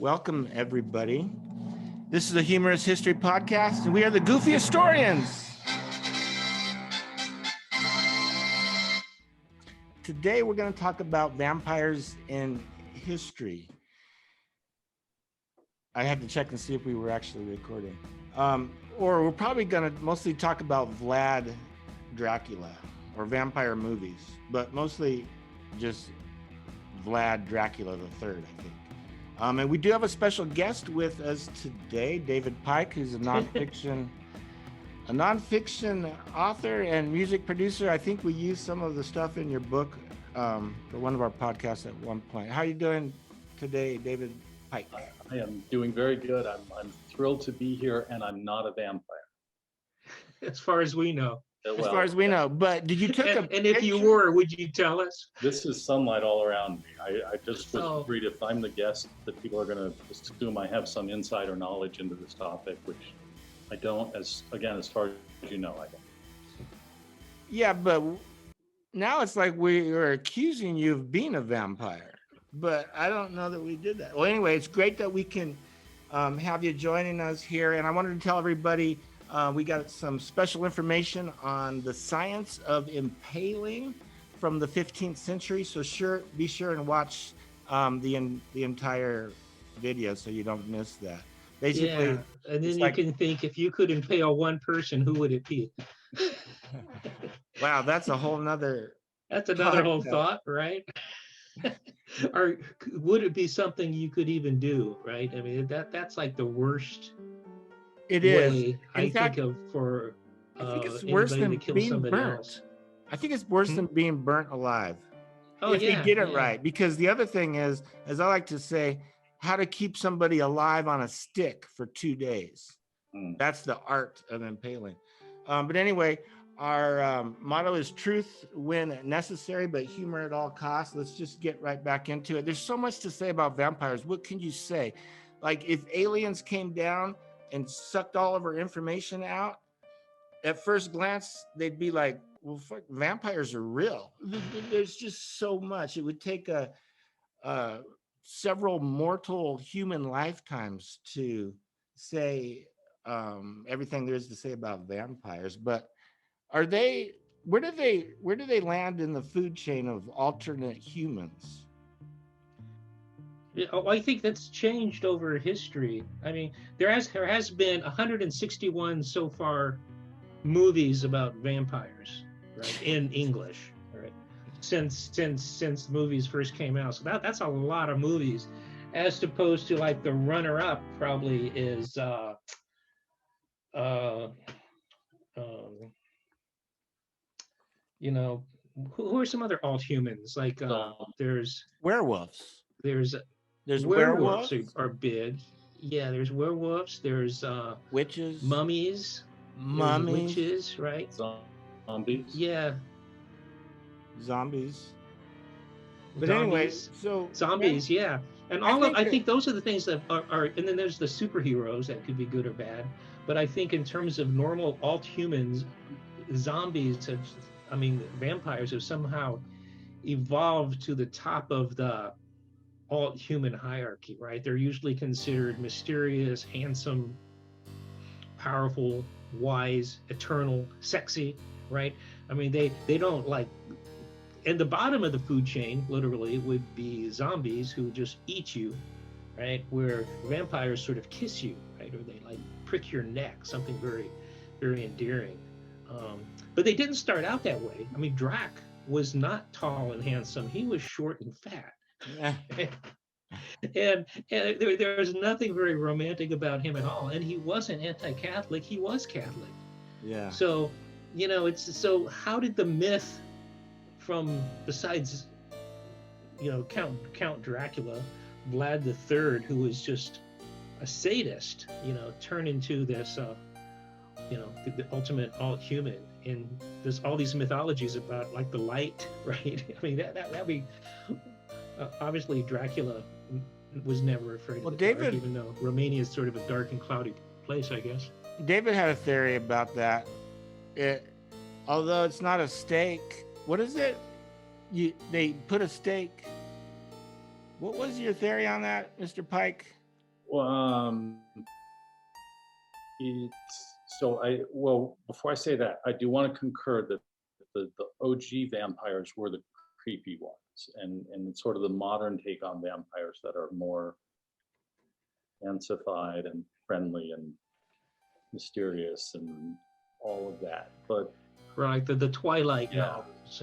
Welcome, everybody. This is a humorous history podcast, and we are the Goofy Historians. Today, we're going to talk about vampires in history. I had to check and see if we were actually recording. Or we're probably going to mostly talk about Vlad Dracula or vampire movies, but mostly just Vlad Dracula III, I think. And we do have a special guest with us today, David Pike, who's a nonfiction author and music producer. I think we used some of the stuff in your book for one of our podcasts at one point. How are you doing today, David Pike? I am doing very good. I'm thrilled to be here, and I'm not a vampire. As far as we know. As far as we know. But did you took a and if you were, would you tell us? This is sunlight all around me. I just was worried if I'm the guest that people are going to assume I have some insider knowledge into this topic, which I don't. As far as you know, I don't. Yeah, but now it's like we are accusing you of being a vampire. But I don't know that we did that. Well, anyway, it's great that we can have you joining us here. And I wanted to tell everybody we got some special information on the science of impaling from the 15th century. So be sure and watch the entire video so you don't miss that. Basically, yeah. And then you can think, if you could impale one person, who would it be? Wow, that's a whole nother. That's another whole thought, right? Or would it be something you could even do, right? I mean, that's like the worst. It is. Way I think of for I think it's worse than being burnt. Else. I think it's worse than being burnt alive. Oh, if you did it right. Because the other thing is, as I like to say, how to keep somebody alive on a stick for 2 days. That's the art of impaling. But anyway, our motto is truth when necessary, but humor at all costs. Let's just get right back into it. There's so much to say about vampires. What can you say? Like if aliens came down and sucked all of our information out, at first glance, they'd be like, well, fuck, vampires are real. There's just so much. It would take several mortal human lifetimes to say everything there is to say about vampires. But where do they land in the food chain of alternate humans? I think that's changed over history. I mean, there has been 161 so far movies about vampires, right, in English, right, since movies first came out. So that's a lot of movies, as opposed to like the runner-up probably is who are some other alt humans like there's werewolves. There's werewolves are big. Yeah, there's werewolves. There's witches, mummies, witches, right? Zombies. Yeah, zombies. But zombies. Anyway, so zombies, yeah, and I think those are the things that are. And then there's the superheroes that could be good or bad. But I think in terms of normal alt humans, vampires have somehow evolved to the top of the alt human hierarchy, right? They're usually considered mysterious, handsome, powerful, wise, eternal, sexy, right? I mean, they don't like. And the bottom of the food chain, literally, would be zombies who just eat you, right? Where vampires sort of kiss you, right? Or they like prick your neck, something very, very endearing. But they didn't start out that way. I mean, Drac was not tall and handsome. He was short and fat. Yeah. and there was nothing very romantic about him at all. And he wasn't anti-Catholic. He was Catholic. Yeah. So, so how did the myth from, besides, Count Dracula, Vlad III, who was just a sadist, turn into this, the ultimate alt human? And there's all these mythologies about like the light, right? I mean, that'd be obviously Dracula was never afraid of the dark, even though Romania is sort of a dark and cloudy place, I guess. David had a theory about that. Although it's not a stake, what is it? They put a stake. What was your theory on that, Mr. Pike? Well, before I say that, I do want to concur that the OG vampires were the creepy ones, and it's sort of the modern take on vampires that are more densified and friendly and mysterious and all of that. But right, the Twilight yeah, novels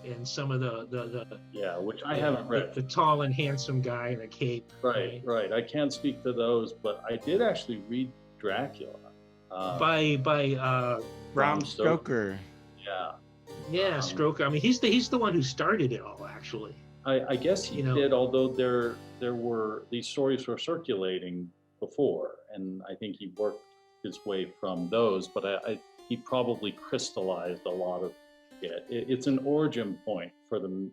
and some of the yeah, which I haven't read. The tall and handsome guy in a cape. Right. I can't speak to those, but I did actually read Dracula by Bram Stoker. Yeah, Stoker. I mean, he's the one who started it all, actually. I guess he did, although there were these stories were circulating before, and I think he worked his way from those, but he probably crystallized a lot of it. It's an origin point for the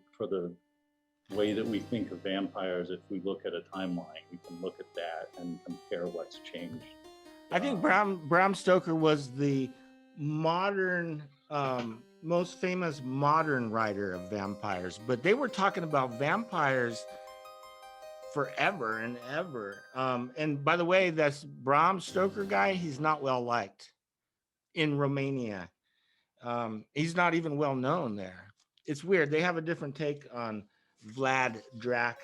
way that we think of vampires. If we look at a timeline, we can look at that and compare what's changed. I think Bram Stoker was the modern, most famous modern writer of vampires, but they were talking about vampires forever and ever. And by the way, that's Bram Stoker guy. He's not well liked in Romania. He's not even well known there. It's weird. They have a different take on Vlad III.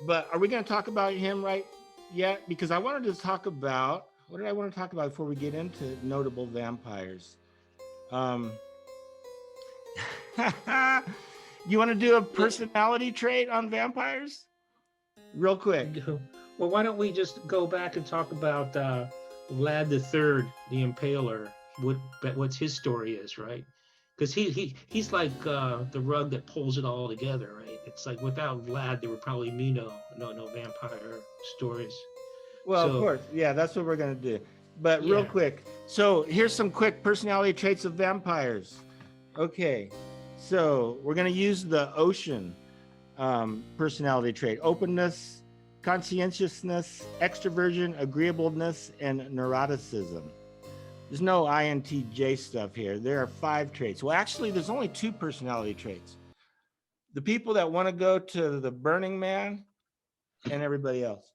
But are we going to talk about him right yet? Because I wanted to talk about, what did I want to talk about before we get into notable vampires? You want to do a personality trait on vampires? Real quick. Well, why don't we just go back and talk about Vlad III, the Impaler, what's his story is, right? Because he's like the rug that pulls it all together, right? It's like without Vlad, there would probably be no vampire stories. Well, of course, yeah, that's what we're gonna do. But real quick, so here's some quick personality traits of vampires. Okay, so we're gonna use the ocean personality trait: openness, conscientiousness, extroversion, agreeableness, and neuroticism. There's no INTJ stuff here. There are 5 traits. Well, actually, there's only 2 personality traits. The people that want to go to the Burning Man and everybody else.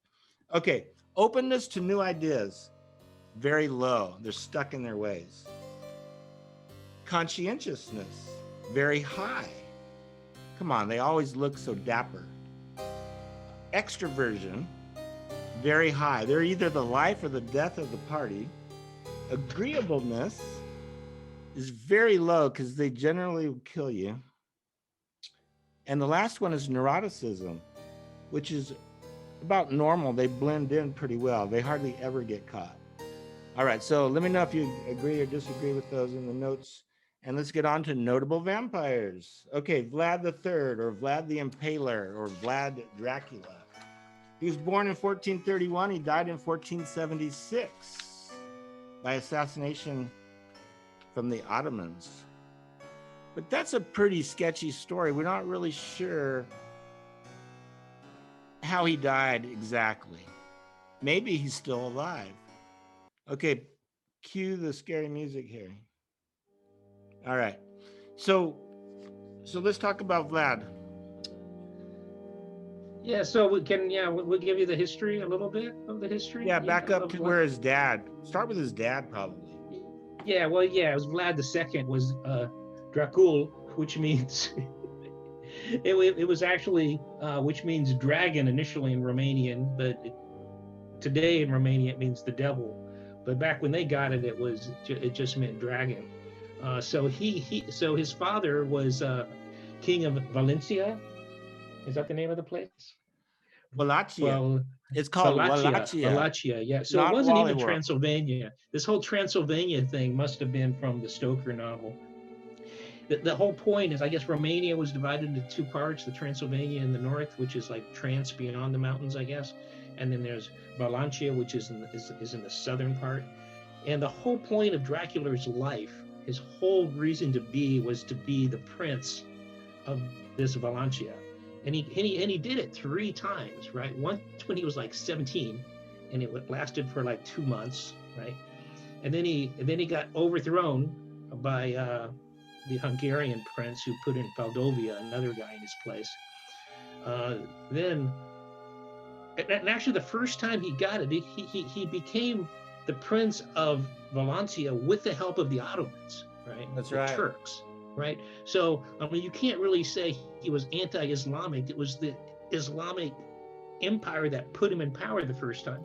Okay, openness to new ideas, very low. They're stuck in their ways. Conscientiousness, very high. Come on, they always look so dapper. Extroversion, very high. They're either the life or the death of the party. Agreeableness is very low because they generally will kill you. And the last one is neuroticism, which is about normal. They blend in pretty well. They hardly ever get caught. All right, so let me know if you agree or disagree with those in the notes. And let's get on to notable vampires. Okay, Vlad III, or Vlad the Impaler, or Vlad Dracula. He was born in 1431. He died in 1476 by assassination from the Ottomans. But that's a pretty sketchy story. We're not really sure how he died exactly. Maybe he's still alive. Okay, cue the scary music here. All right, so let's talk about Vlad. Yeah, so we'll give you the history, a little bit of the history. Yeah, back up to where his dad. Start with his dad, probably. Yeah, well, it was Vlad II was Dracula, which means it was actually which means dragon initially in Romanian, but today in Romania it means the devil. But back when they got it, it just meant dragon. So his father was king of Valencia. Is that the name of the place? Wallachia. Well, it's called Wallachia. Wallachia, yeah. So Not it wasn't Wally even World. Transylvania. This whole Transylvania thing must have been from the Stoker novel. The whole point is, I guess Romania was divided into 2 parts: the Transylvania in the north, which is like trance beyond the mountains, I guess, and then there's Wallachia, which is in the southern part. And the whole point of Dracula's life, his whole reason to be, was to be the prince of this Wallachia. And he did it 3 times, right? Once when he was like 17, and it lasted for like 2 months, right? And then he got overthrown by the Hungarian prince, who put in Valdovia, another guy in his place. Then and actually the first time he got it, he became the Prince of Valencia with the help of the Ottomans, right? That's the right. Turks, right? So, I mean, you can't really say he was anti-Islamic. It was the Islamic Empire that put him in power the first time.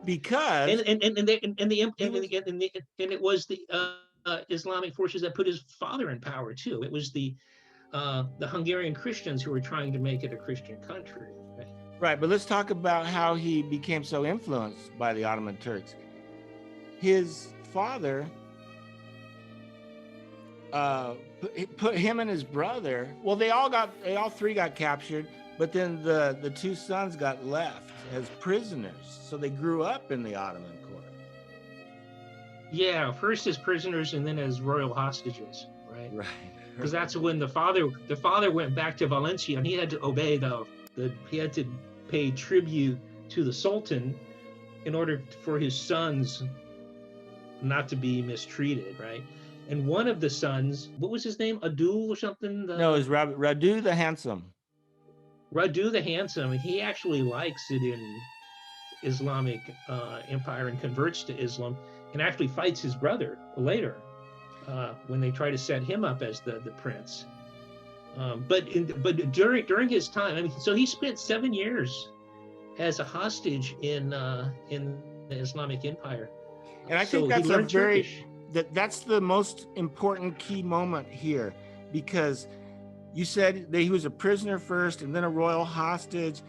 Because and it was the Islamic forces that put his father in power too. It was the Hungarian Christians who were trying to make it a Christian country. Right, but let's talk about how he became so influenced by the Ottoman Turks. His father put him and his brother. Well, they all three got captured, but then the two sons got left as prisoners. So they grew up in the Ottoman court. Yeah, first as prisoners and then as royal hostages, right? Right. Because that's when the father went back to Valencia and he had to obey he had to pay tribute to the Sultan in order for his sons not to be mistreated, right? And one of the sons, what was his name? Adul or something? No, it was Radu the Handsome. Radu the Handsome, he actually likes it in Islamic Empire and converts to Islam and actually fights his brother later when they try to set him up as the prince. But during his time, I mean, so he spent 7 years as a hostage in the Islamic Empire. And I think that's the most important key moment here, because you said that he was a prisoner first and then a royal hostage,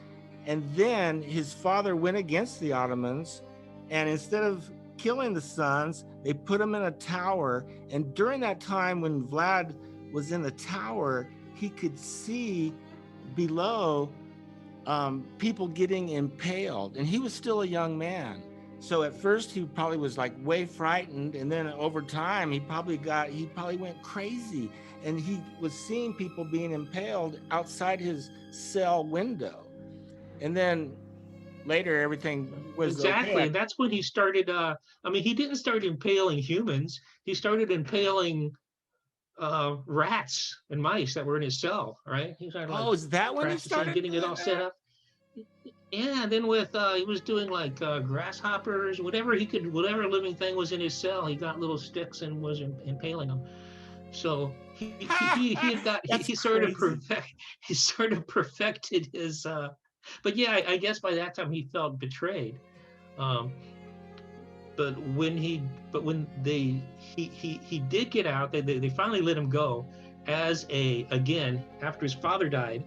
and then his father went against the Ottomans, and instead of killing the sons, they put him in a tower. And during that time when Vlad was in the tower, he could see below people getting impaled, and he was still a young man. So at first he probably was like way frightened, and then over time he probably went crazy, and he was seeing people being impaled outside his cell window. And then later everything was exactly okay. And that's when he started I mean, he didn't start impaling humans, he started impaling rats and mice that were in his cell, right? He started, like, is that when he started getting it all set up? Yeah, and then with he was doing like grasshoppers, whatever living thing was in his cell, he got little sticks and was impaling them. So he sort of perfected his but yeah, I guess by that time he felt betrayed. But when he did get out, they finally let him go again after his father died.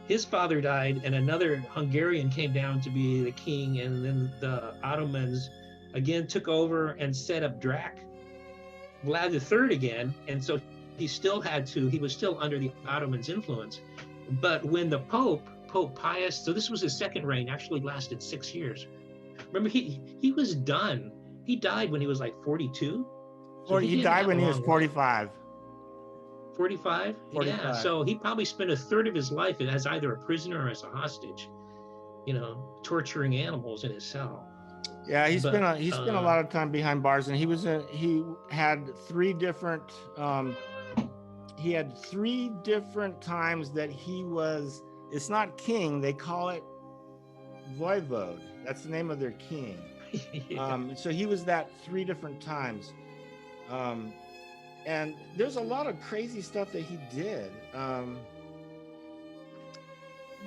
His father died, and another Hungarian came down to be the king, and then the Ottomans again took over and set up Vlad III again, and so he was still under the Ottomans' influence. But when the Pope Pius, so this was his second reign, actually lasted 6 years. Remember, he was done. He died when he was like 42. So he died when he was 45. 45? Yeah, so he probably spent a third of his life as either a prisoner or as a hostage, torturing animals in his cell. Yeah, he spent a lot of time behind bars, and he had three different times that he was, it's not king, they call it voivode. That's the name of their king. Yeah. So he was that 3 different times. And there's a lot of crazy stuff that he did.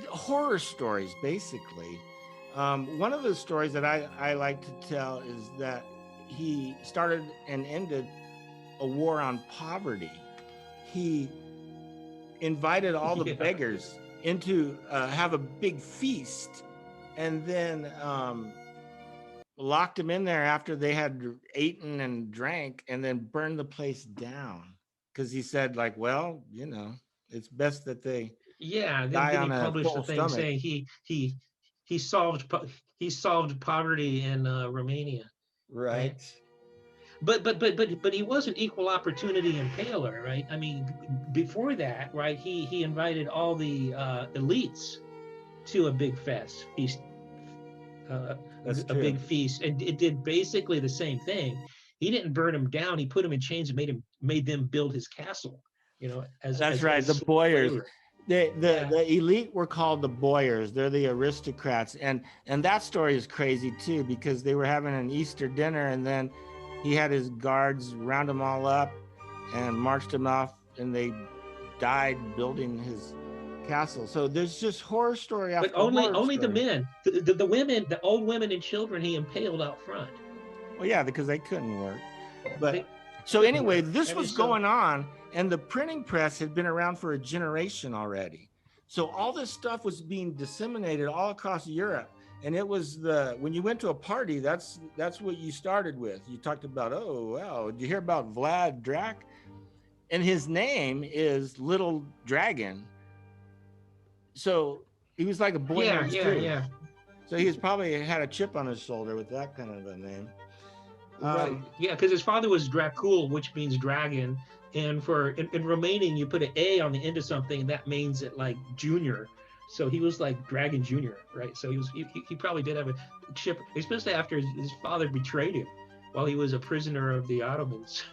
Horror stories, basically. One of the stories that I like to tell is that he started and ended a war on poverty. He invited all the beggars into have a big feast, and then locked them in there after they had eaten and drank, and then burned the place down, because he said, like, well, it's best that they die on a full stomach. Saying he solved poverty in Romania, right? But he was an equal opportunity impaler, right? I mean, before that, right, he invited all the elites to a big feast. Big feast, and it did basically the same thing. He didn't burn them down. He put them in chains and made them build his castle. That's right. The Boyers. The elite were called the boyars. They're the aristocrats, and that story is crazy too, because they were having an Easter dinner, and then he had his guards round them all up and marched them off, and they died building his castle. So there's just horror story after but only horror the story. men, the women, the old women and children, he impaled out front. Well, yeah, because they couldn't work. But so anyway, this was going on, and the printing press had been around for a generation already. So all this stuff was being disseminated all across Europe. And it was when you went to a party, that's what you started with. You talked about, oh, wow, did you hear about Vlad Drac? And his name is Little Dragon. So he was like a boy named Stu. Yeah. So he was probably had a chip on his shoulder with that kind of a name. Right. Yeah, because his father was Dracula, which means dragon. And in Romanian, you put an A on the end of something, and that means it like junior. So he was like Dragon Junior, right? So he probably did have a chip, especially after his father betrayed him while he was a prisoner of the Ottomans.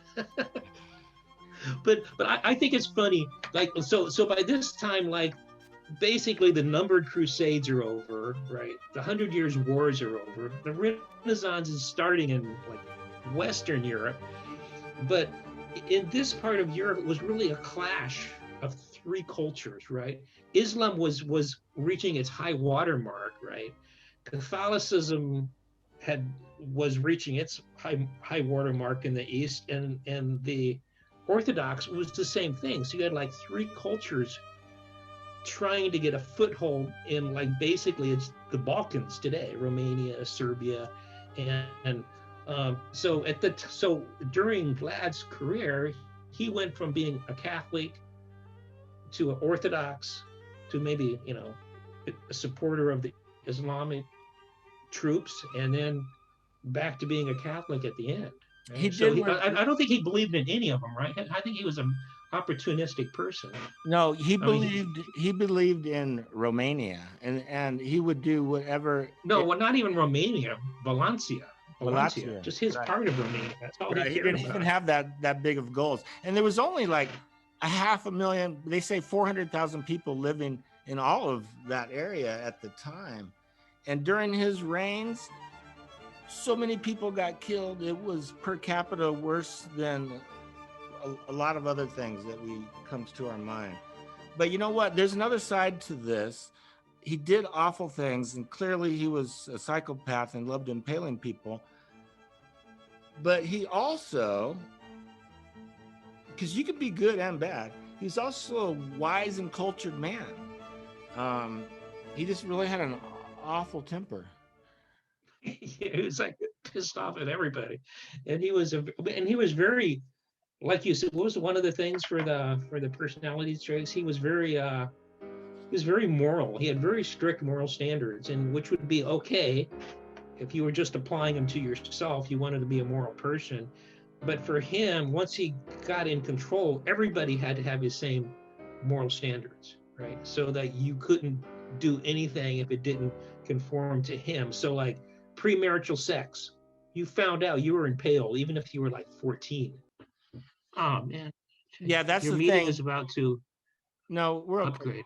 but I think it's funny, like so by this time, like basically the numbered crusades are over, right? The 100 Years' Wars are over. The Renaissance is starting in like Western Europe, but in this part of Europe, it was really a clash of three cultures, right? Islam was reaching its high water mark, right? Catholicism was reaching its high water mark in the East, and the Orthodox was the same thing. So you had like three cultures trying to get a foothold in, like, basically it's the Balkans today, Romania, Serbia, and so during Vlad's career, he went from being a Catholic to an Orthodox to maybe, a supporter of the Islamic troops, and then back to being a Catholic at the end. Right? I don't think he believed in any of them, right? I think he was an opportunistic person. No, he believed in Romania, and he would do whatever. No, well, not even Romania, Valencia, just his part of Romania. That's all he didn't even have that big of goals. And there was only like 500,000, they say 400,000 people living in all of that area at the time. And during his reigns, so many people got killed. It was per capita worse than a lot of other things that comes to our mind. But you know what? There's another side to this. He did awful things, and clearly he was a psychopath and loved impaling people. But he also, because you could be good and bad, he's also a wise and cultured man. He just really had an awful temper. He was like pissed off at everybody, and he was very, like you said, what was one of the things for the personality traits? He was very moral. He had very strict moral standards, and which would be okay if you were just applying them to yourself. You wanted to be a moral person, but for him, once he got in control, everybody had to have his same moral standards, right? So that you couldn't do anything if it didn't conform to him. So like premarital sex, you found out, you were impaled, even if you were like 14. Oh man. Yeah, that's your the meeting thing. is about to we're upgrade.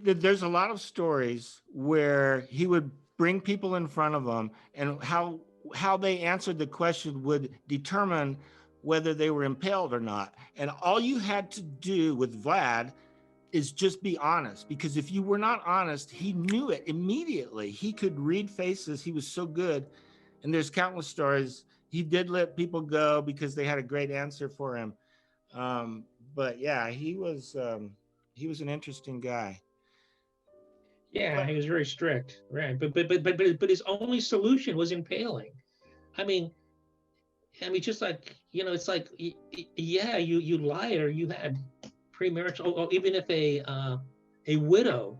There's a lot of stories where he would bring people in front of him, and how they answered the question would determine whether they were impaled or not. And all you had to do with Vlad is just be honest, because if you were not honest, he knew it immediately. He could read faces. He was so good. And there's countless stories. He did let people go because they had a great answer for him. But yeah, he was an interesting guy. Yeah, he was very strict, right? But his only solution was impaling. I mean, just like, it's like, yeah, you lied, or you had premarital, or even if a widow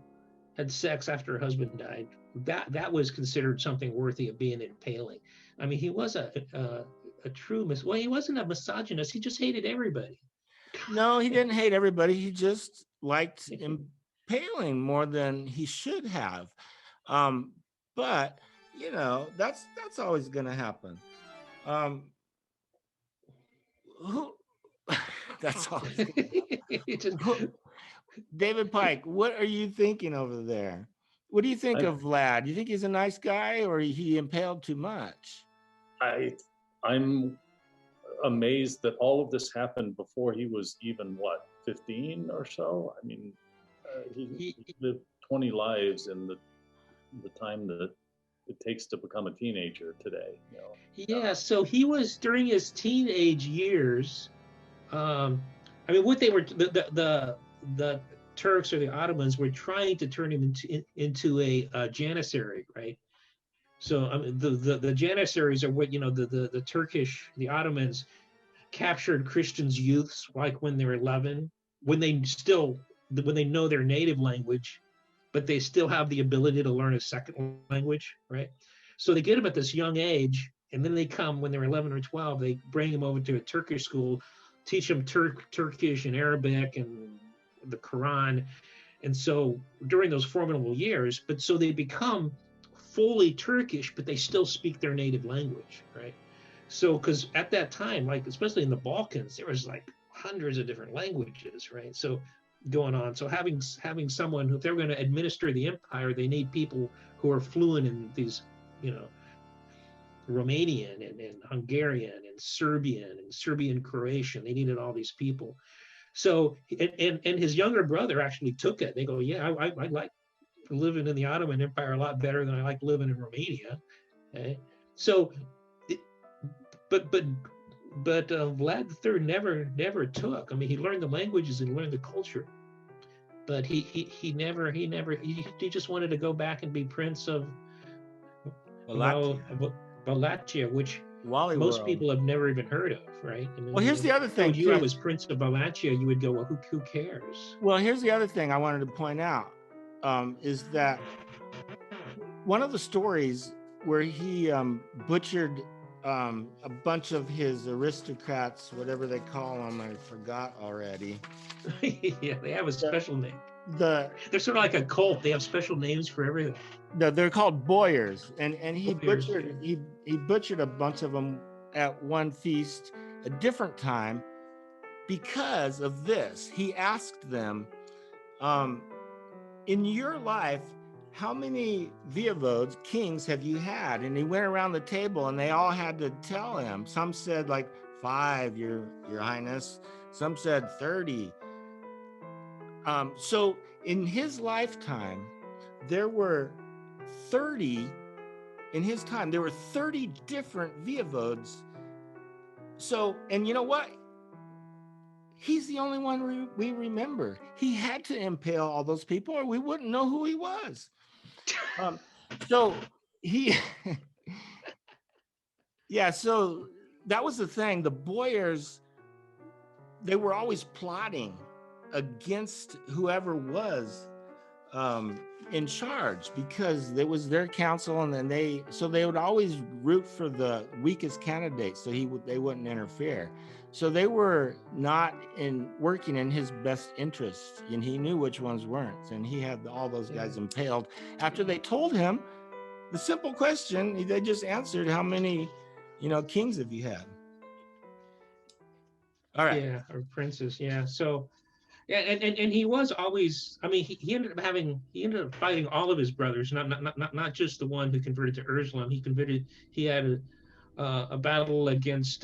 had sex after her husband died, that was considered something worthy of being impaling. I mean, he was a true he wasn't a misogynist. He just hated everybody. No, he didn't hate everybody. He just liked impaling more than he should have. But that's always going to happen. That's all. It just- David Pike, what are you thinking over there? What do you think I- of Vlad? Do you think he's a nice guy, or he impaled too much? I'm amazed that all of this happened before he was even, what, 15 or so? I mean, he lived 20 lives in the time that it takes to become a teenager today. You know? Yeah, so he was during his teenage years. I mean, what they were the Turks or the Ottomans were trying to turn him into a janissary, right? So I mean, the janissaries are what the Turkish, the Ottomans captured Christians youths like when they're 11, when they know their native language, but they still have the ability to learn a second language, right? So they get them at this young age, and then they come when they're 11 or 12. They bring them over to a Turkish school, teach them Turkish and Arabic and the Quran, and so during those formidable years, but so they become fully Turkish, but they still speak their native language, right? So, because at that time, like especially in the Balkans, there was like hundreds of different languages, right? So going on. So having someone who, if they're going to administer the empire, they need people who are fluent in these, Romanian and Hungarian and Serbian Croatian. They needed all these people. So and his younger brother actually took it. They go, yeah, I like living in the Ottoman Empire a lot better than I like living in Romania. Okay? So, but Vlad III never took. I mean, he learned the languages and learned the culture, but he just wanted to go back and be prince of Wallachia, which most people have never even heard of, right? I mean, well, here's the other thing. I was prince of Wallachia, you would go, well, who cares? Well, here's the other thing I wanted to point out, is that one of the stories where he butchered a bunch of his aristocrats, whatever they call them, I forgot already. Yeah, they have a special name. They're sort of like a cult. They have special names for everything. They're called boyars, and he Boyars, butchered he butchered a bunch of them at one feast, a different time, because of this. He asked them, in your life, how many voivodes, kings, have you had? And he went around the table, and they all had to tell him. Some said like 5, your Highness. Some said 30. So in his lifetime, there were 30. In his time, there were 30 different voivodes. So, and you know what? He's the only one we remember. He had to impale all those people, or we wouldn't know who he was. So he, yeah. So that was the thing. The boyars, they were always plotting against whoever was in charge, because it was their council, and then they would always root for the weakest candidate, so they wouldn't interfere. So they were not working in his best interest, and he knew which ones weren't, and he had all those guys impaled. After they told him the simple question, they just answered, how many kings have you had? All right. Yeah, or princes. Yeah. So yeah, and he was always, I mean, he ended up fighting all of his brothers, not just the one who converted to Islam. He had a battle against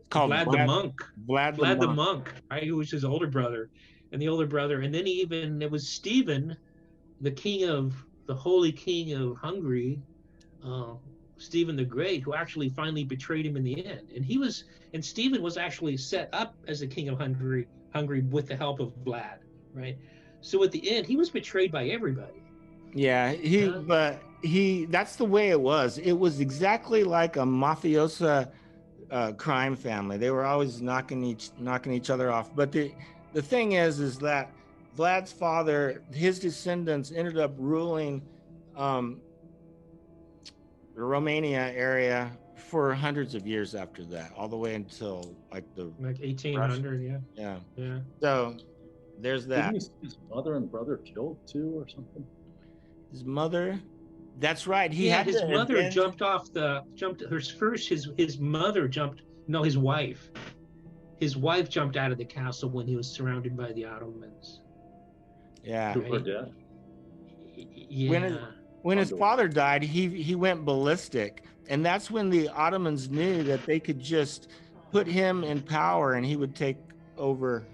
Called Vlad the Monk. Vlad the Monk, right, who was his older brother, and then it was Stephen, the Holy King of Hungary, Stephen the Great, who actually finally betrayed him in the end. And Stephen was actually set up as the king of Hungary with the help of Vlad, right? So at the end, he was betrayed by everybody. Yeah, that's the way it was. It was exactly like a mafiosa crime family. They were always knocking each other off. But the thing is that Vlad's father, his descendants ended up ruling the Romania area for hundreds of years after that, all the way until like 1800. Yeah. So there's that. Didn't his mother and brother killed too, or something? His mother. That's right. His mother jumped. His wife. his wife jumped out of the castle when he was surrounded by the Ottomans. Yeah. To her death. Yeah. When his father died, he went ballistic, and that's when the Ottomans knew that they could just put him in power and he would take over.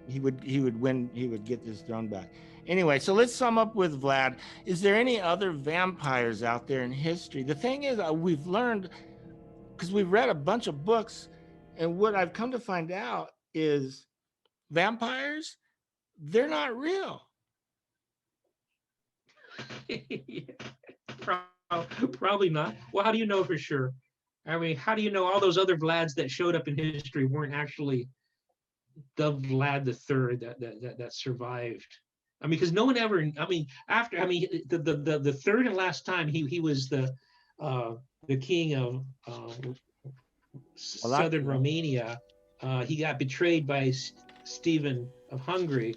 He would win. He would get this throne back. Anyway, so let's sum up with Vlad. Is there any other vampires out there in history? The thing is, we've learned, because we've read a bunch of books, and what I've come to find out is vampires, they're not real. Probably not. Well, how do you know for sure? I mean, how do you know all those other Vlads that showed up in history weren't actually the Vlad III that survived? I mean, because no one ever. I mean, after. I mean, the third and last time he was the king of southern Romania. He got betrayed by Stephen of Hungary,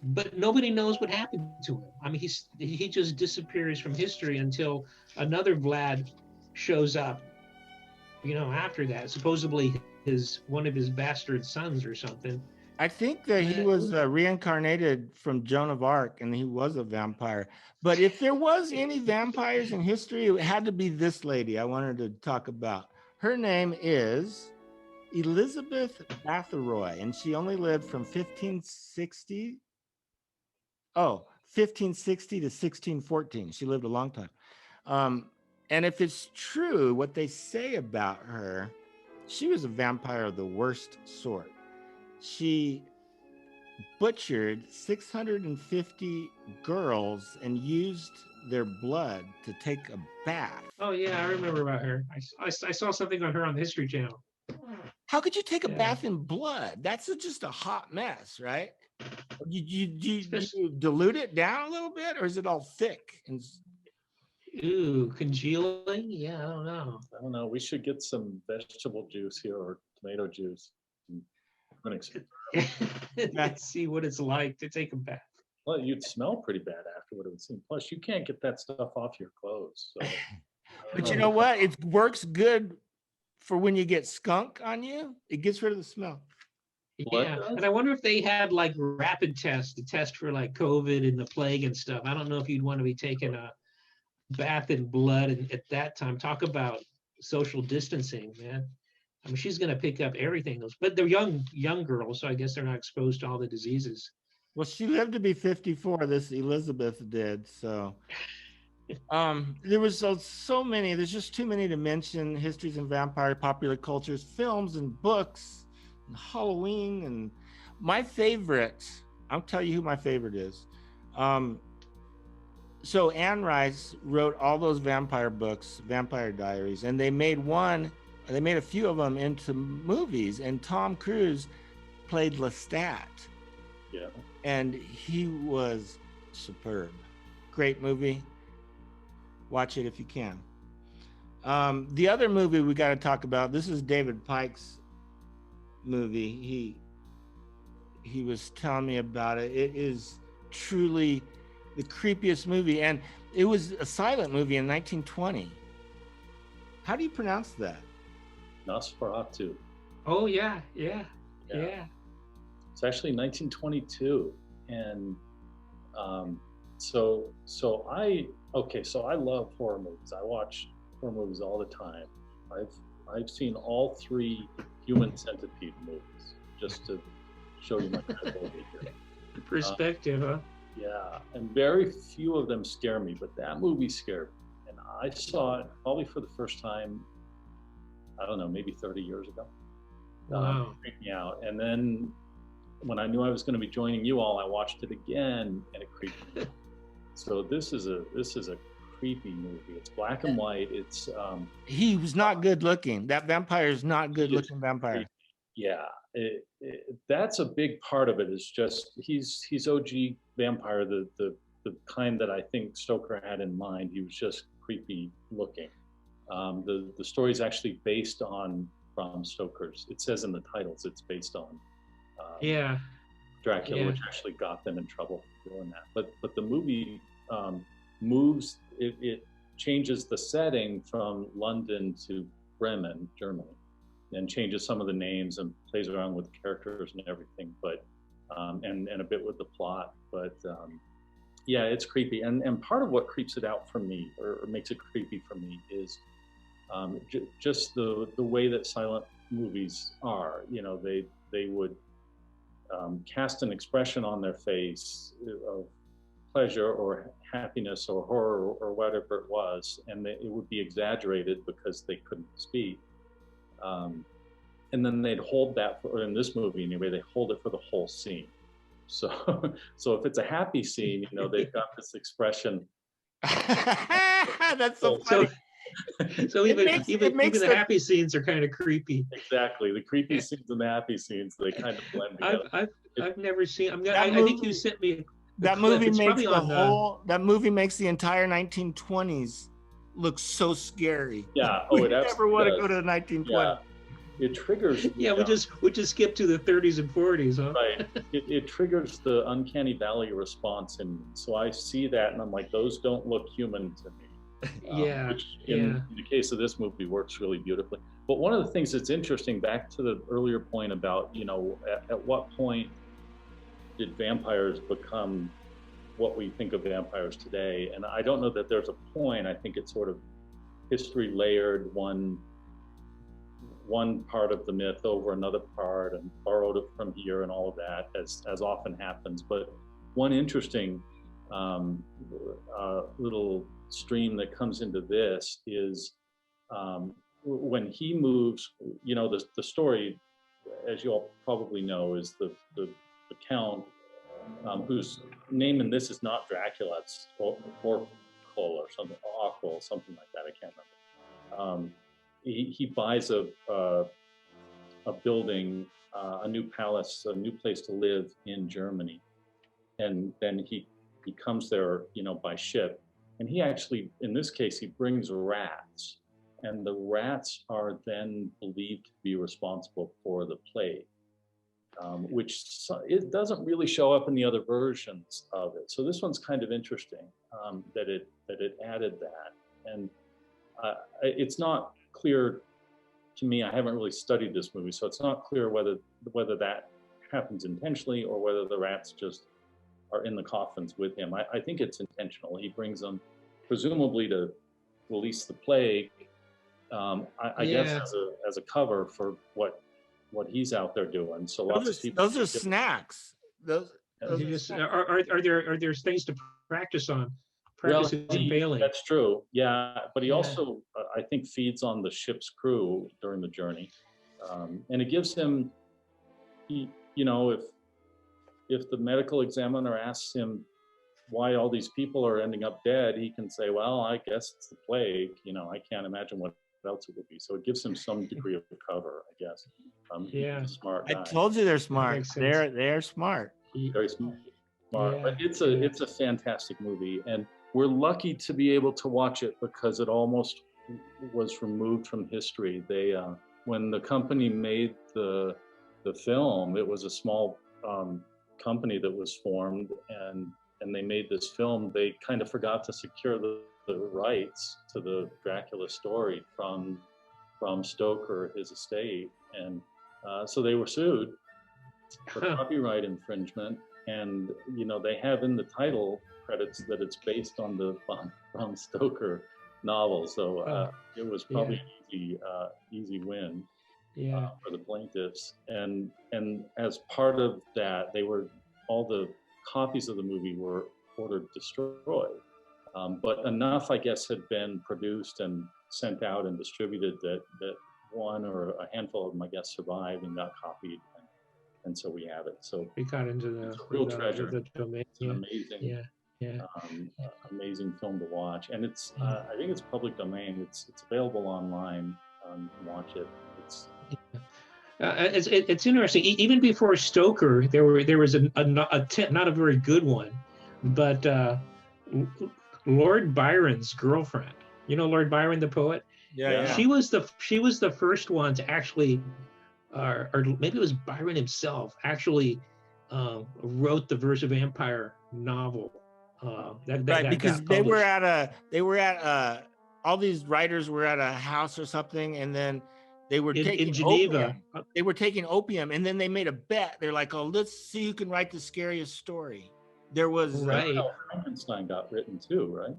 but nobody knows what happened to him. I mean, he just disappears from history until another Vlad shows up. You know, after that, supposedly one of his bastard sons or something. I think that he was reincarnated from Joan of Arc, and he was a vampire. But if there was any vampires in history, it had to be this lady I wanted to talk about. Her name is Elizabeth Bathory, and she only lived from 1560 to 1614. She lived a long time. And if it's true what they say about her, she was a vampire of the worst sort. She butchered 650 girls and used their blood to take a bath. Oh yeah, I remember about her. I saw something on her on the History Channel. How could you take a bath in blood? That's just a hot mess, right? You dilute it down a little bit, or is it all thick? Ooh, congealing? Yeah, I don't know. We should get some vegetable juice here or tomato juice. Let's see what it's like to take a bath. Well, you'd smell pretty bad afterward, it would seem. Plus, you can't get that stuff off your clothes. So. But you know what? It works good for when you get skunk on you. It gets rid of the smell. Yeah, and I wonder if they had like rapid tests to test for like COVID and the plague and stuff. I don't know if you'd want to be taking a bath in blood at that time. Talk about social distancing, man. I mean, she's going to pick up everything. But they're young girls, so I guess they're not exposed to all the diseases. Well, she lived to be 54. This Elizabeth did. So there was so many. There's just too many to mention. Histories and vampire, popular cultures, films and books, and Halloween. And my favorite, I'll tell you who my favorite is. So Anne Rice wrote all those vampire books, Vampire Diaries, and they made a few of them into movies, and Tom Cruise played Lestat. Yeah. And he was superb. Great movie. Watch it if you can. The other movie we got to talk about, this is David Pike's movie. He was telling me about it. It is truly the creepiest movie, and it was a silent movie in 1920. How do you pronounce that? Nosferatu. Oh yeah. It's actually 1922, and so I love horror movies. I watch horror movies all the time. I've seen all 3 Human Centipede movies, just to show you my credibility here. Perspective, huh? Yeah, and very few of them scare me, but that movie scared me. And I saw it probably for the first time, I don't know, maybe 30 years ago. Wow. It freaked me out. And then when I knew I was going to be joining you all, I watched it again, and it creeped me. So this is a creepy movie. It's black and white. It's he was not good looking. That vampire is not good looking vampire. Yeah, that's a big part of it. Is just he's OG vampire, the kind that I think Stoker had in mind. He was just creepy looking. The story is actually based on Bram Stoker's. It says in the titles it's based on Dracula, which actually got them in trouble for doing that. But the movie moves. It changes the setting from London to Bremen, Germany. changes some of the names and plays around with characters and everything, but and a bit with the plot. But yeah, it's creepy. And part of what creeps it out for me, or makes it creepy for me, is just the way that silent movies are. You know, they would cast an expression on their face of pleasure or happiness or horror or whatever it was, and it would be exaggerated because they couldn't speak. And then they'd hold that, or in this movie anyway, they hold it for the whole scene. So, so if it's a happy scene, you know, they've got this expression. That's so funny. So even the happy scenes are kind of creepy. Exactly, the creepy scenes and the happy scenes, they kind of blend together. I've never seen. I think you sent me. That movie makes that movie makes the entire 1920s look so scary. Yeah. We never want to go to the 1920s. Yeah. It triggers. Yeah, we just skip to the 30s and 40s, huh? Right. It triggers the uncanny valley response, and so I see that, and I'm like, those don't look human to me. Yeah. Which in the case of this movie works really beautifully. But one of the things that's interesting, back to the earlier point about, you know, at what point did vampires become what we think of vampires today? And I don't know that there's a point. I think it's sort of history layered one part of the myth over another part and borrowed it from here and all of that, as often happens. But one interesting little stream that comes into this is when he moves, you know, the story, as you all probably know, is the count whose name in this is not Dracula, it's Orkol or something, Orkol, something like that, I can't remember. He buys a building, a new palace, a new place to live in Germany, and then he comes there, you know, by ship. And he actually, in this case, he brings rats, and the rats are then believed to be responsible for the plague, which it doesn't really show up in the other versions of it. So this one's kind of interesting that it added that, and it's not clear to me. I haven't really studied this movie, so it's not clear whether that happens intentionally or whether the rats just are in the coffins with him. I think it's intentional. He brings them presumably to release the plague, I guess as a cover for what he's out there doing. So lots of people. Those are snacks. Are there things to practice on? Well, that's true. Yeah, but he also, I think, feeds on the ship's crew during the journey, and it gives him, you know, if the medical examiner asks him why all these people are ending up dead, he can say, well, I guess it's the plague. You know, I can't imagine what else it would be. So it gives him some degree of cover, I guess. He's a smart guy. I told you they're smart. They're smart. Very smart. Yeah. But it's a fantastic movie, and we're lucky to be able to watch it because it almost was removed from history. They when the company made the film, it was a small company that was formed, and they made this film. They kind of forgot to secure the rights to the Dracula story from Stoker, his estate, and so they were sued for copyright infringement. And you know, they have in the title credits that it's based on the Bram Stoker novel, so it was probably an easy win for the plaintiffs. And as part of that, all the copies of the movie were ordered destroyed, but enough, I guess, had been produced and sent out and distributed that one or a handful of them, I guess, survived and got copied. And so we have it. So we got into the real treasure. The domain. It's an amazing, amazing film to watch, and it's. I think it's public domain. It's available online. Watch it. It's interesting. Even before Stoker, there was a not a very good one, but Lord Byron's girlfriend. You know Lord Byron, the poet. Yeah. She was the first one to actually. Or maybe it was Byron himself actually wrote the Verse of Empire novel. Because they were at all these writers were at a house or something, and then They were in taking Geneva. opium. They were taking opium, and then they made a bet. They're like, "Oh, let's see who can write the scariest story." There was Right. Frankenstein got written too, right?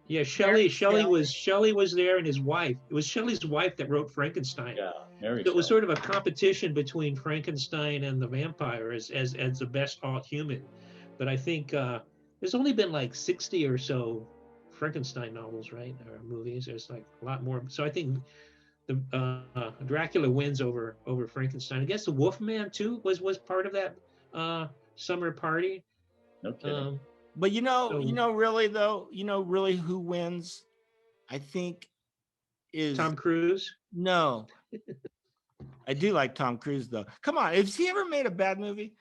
Yeah, Shelley was there, and his wife. It was Shelley's wife that wrote Frankenstein. Yeah, Mary. So it was sort of a competition between Frankenstein and the vampire as the best alt human. But I think there's only been like 60 or so Frankenstein novels, right, or movies. There's like a lot more. So I think the Dracula wins over Frankenstein. I guess the Wolfman too was part of that summer party. No kidding. But really though, really who wins, I think, is Tom Cruise. No. I do like Tom Cruise though. Come on, has he ever made a bad movie?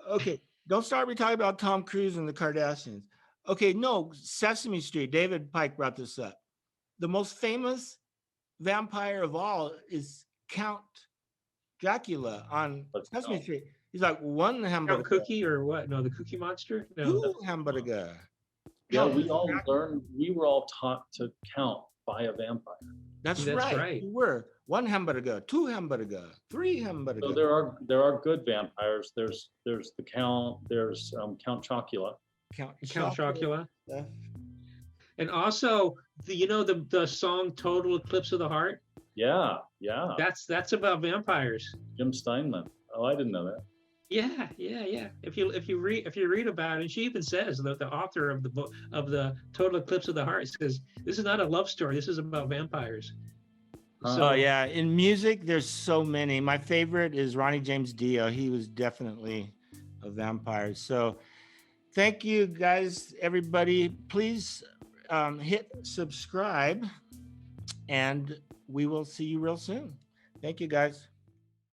Okay, don't start me talking about Tom Cruise and the Kardashians. Okay, no, Sesame Street. David Pike brought this up. The most famous vampire of all is Count Dracula on Sesame Street. He's like one hamburger. Count Cookie or what? No, the Cookie Monster. No, two hamburger. Yeah, we were all taught to count by a vampire. That's right. We were one hamburger, two hamburger, three hamburger. So there are good vampires. There's the Count. There's Count Chocula. Count Chocula. Yeah. And also the song "Total Eclipse of the Heart." Yeah. That's about vampires. Jim Steinman. Oh, I didn't know that. Yeah. If you read about it, and she even says that the author of the book of the Total Eclipse of the Heart says this is not a love story. This is about vampires. So yeah, in music, there's so many. My favorite is Ronnie James Dio. He was definitely a vampire. So thank you guys, everybody. Please hit subscribe, and we will see you real soon. Thank you, guys.